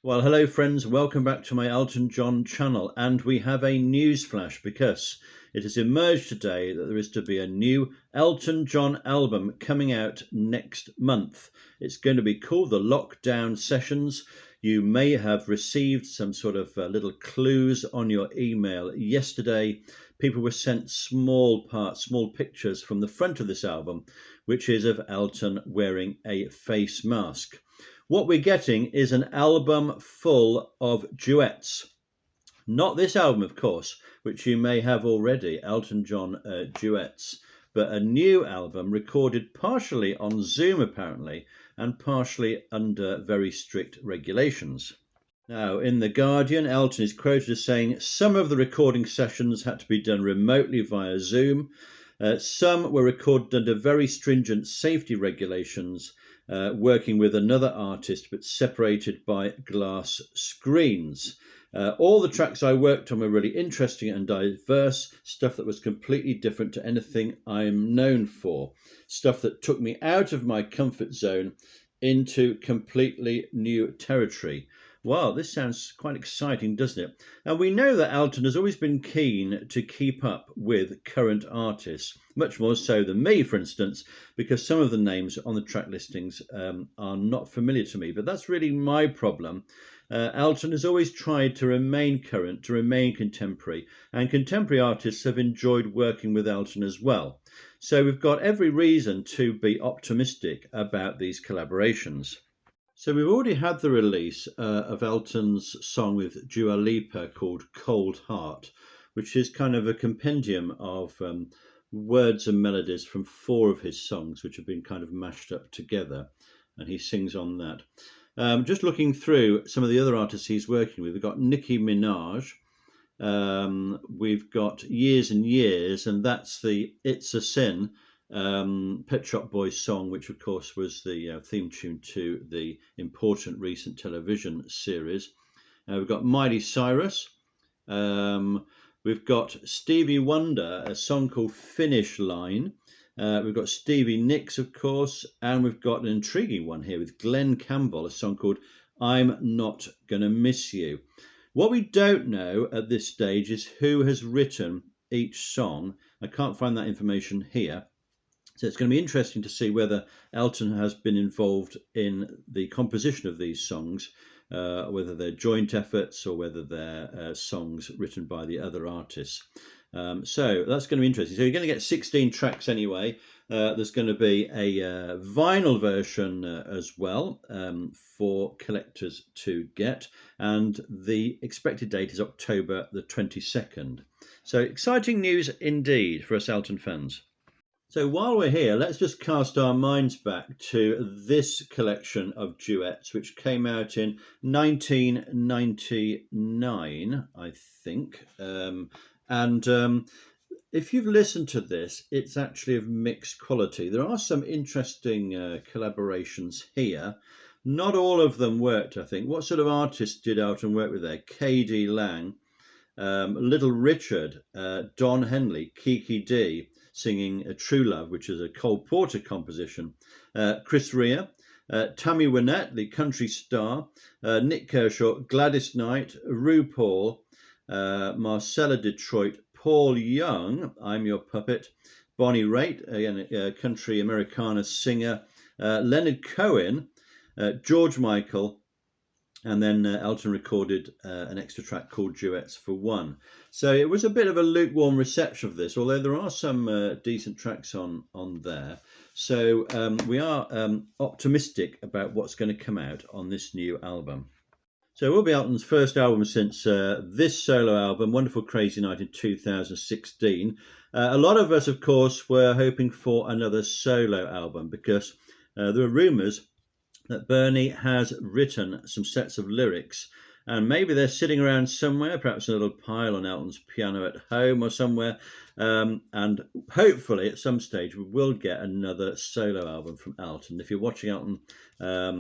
Well, hello friends, welcome back to my Elton John channel, and we have a news flash because it has emerged today that there is to be a new Elton John album coming out next month. It's going to be called The Lockdown Sessions. You may have received some sort of little clues on your email yesterday. People were sent small pictures from the front of this album, which is of Elton wearing a face mask. What we're getting is an album full of duets. Not this album, of course, which you may have already, Elton John duets, but a new album recorded partially on Zoom, apparently, and partially under very strict regulations. Now, in The Guardian, Elton is quoted as saying some of the recording sessions had to be done remotely via Zoom. Some were recorded under very stringent safety regulations, working with another artist but separated by glass screens. All the tracks I worked on were really interesting and diverse, stuff that was completely different to anything I'm known for, stuff that took me out of my comfort zone into completely new territory. Wow, this sounds quite exciting, doesn't it? And we know that Elton has always been keen to keep up with current artists, much more so than me, for instance, because some of the names on the track listings are not familiar to me. But that's really my problem. Elton has always tried to remain current, to remain contemporary, and contemporary artists have enjoyed working with Elton as well. So we've got every reason to be optimistic about these collaborations. So we've already had the release of Elton's song with Dua Lipa called Cold Heart, which is kind of a compendium of words and melodies from 4 of his songs, which have been kind of mashed up together, and he sings on that. Just looking through some of the other artists he's working with, we've got Nicki Minaj, we've got Years and Years, and that's the It's a Sin Pet Shop Boys song, which of course was the theme tune to the important recent television series. We've got Miley Cyrus. We've got Stevie Wonder, a song called Finish Line. We've got Stevie Nicks, of course, and we've got an intriguing one here with Glenn Campbell, a song called I'm Not Gonna Miss You. What we don't know at this stage is who has written each song. I can't find that information here. So it's going to be interesting to see whether Elton has been involved in the composition of these songs, whether they're joint efforts or whether they're songs written by the other artists. So that's going to be interesting. So you're going to get 16 tracks anyway. There's going to be a vinyl version as well for collectors to get. And the expected date is October the 22nd. So exciting news indeed for us Elton fans. So while we're here, let's just cast our minds back to this collection of duets, which came out in 1999, I think. If you've listened to this, it's actually of mixed quality. There are some interesting collaborations here. Not all of them worked, I think. What sort of artists did Elton work with there? K.D. Lang, Little Richard, Don Henley, Kiki D, singing True Love, which is a Cole Porter composition, Chris Rea, Tammy Wynette, the country star, Nick Kershaw, Gladys Knight, RuPaul, Marcella Detroit, Paul Young, I'm Your Puppet, Bonnie Raitt, again, a country Americana singer, Leonard Cohen, George Michael, and then Elton recorded an extra track called Duets for One. So it was a bit of a lukewarm reception of this, although there are some decent tracks on there. So we are optimistic about what's going to come out on this new album. So it will be Elton's first album since this solo album, Wonderful Crazy Night in 2016. A lot of us, of course, were hoping for another solo album because there are rumours that Bernie has written some sets of lyrics, and maybe they're sitting around somewhere, perhaps in a little pile on Elton's piano at home or somewhere, and hopefully at some stage we will get another solo album from Elton. If you're watching Elton,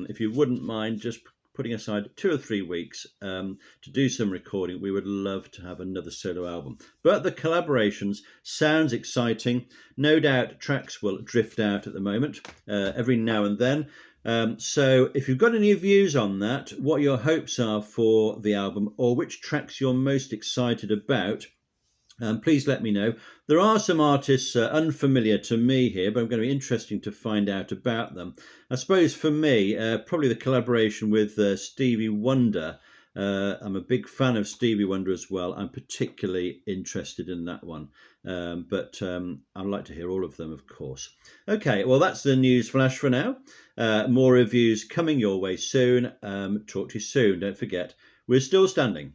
if you wouldn't mind just putting aside 2 or 3 weeks to do some recording, we would love to have another solo album. But the collaborations sounds exciting. No doubt tracks will drift out at the moment every now and then. So if you've got any views on that, what your hopes are for the album, or which tracks you're most excited about, please let me know. There are some artists unfamiliar to me here, but I'm going to be interesting to find out about them. I suppose for me, probably the collaboration with Stevie Wonder. I'm a big fan of Stevie Wonder as well. I'm particularly interested in that one. But I'd like to hear all of them, of course. Okay, well, that's the news flash for now. More reviews coming your way soon. Talk to you soon. Don't forget, we're still standing.